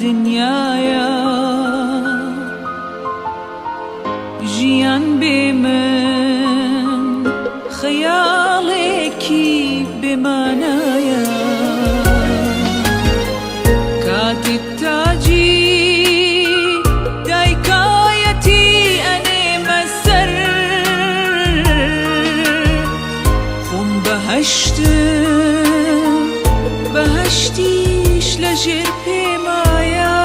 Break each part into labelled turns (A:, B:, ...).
A: دنیایا ژیان بێ من خەیاڵێکی بێمانایە کاتێک تاجی دایکایەتی ئەنێمە سەر خۆم بەهەشتم بەهەشتیش لەژێر پێمایە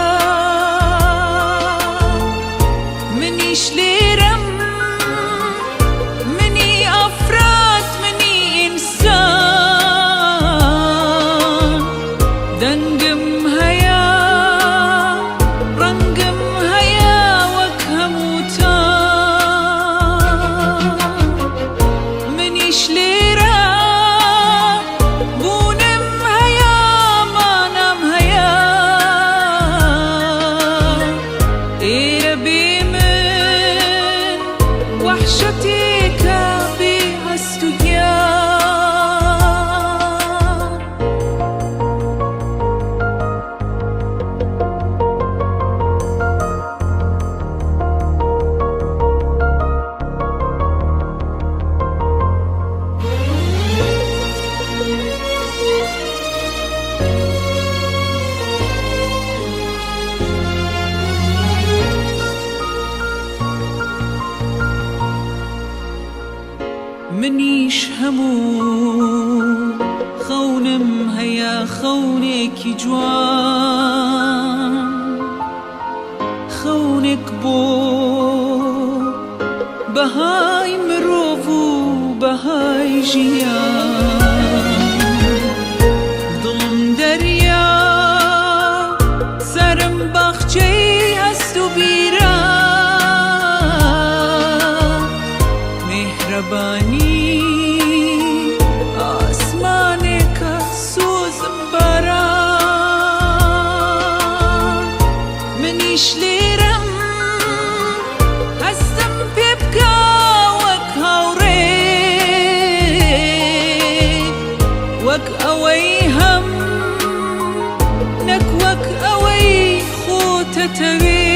A: منیش لێرەم منی ئەفراد منی ئینسان دەنگم هەیە ڕەنگم هەیە وەک هەمووتان منیش لێرە بوونم هەیە مانەم هەیە ئێرە بێ من وەحشەتێکە بێ هەست و گیان منیش هەموو خەونم هەیە خەونێکی جوان خەونێک بۆ بەهای مرۆڤ و بەهای ژیان دڵم دەریا سەرم باخچەی هەست و بیران میهرەبانی ئاسمانێکە سۆزم باران منیش لێرەم هەستم پێ بکە وەک هاوڕێ وەک ئەوەی هەم نەک وەک ئەوەی خۆتەتەوێ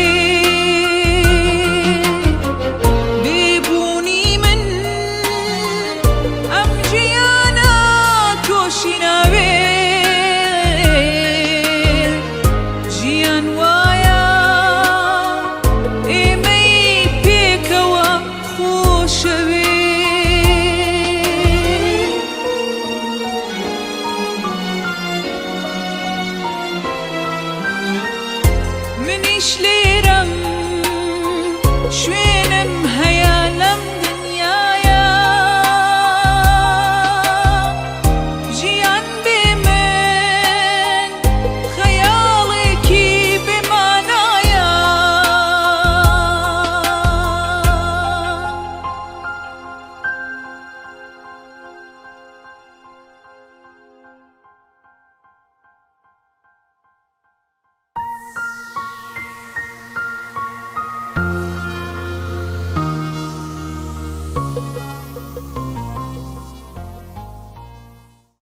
A: ژیان وایە ئێمەی پێکەوە خۆشەوێ منیش لێرەم شوێ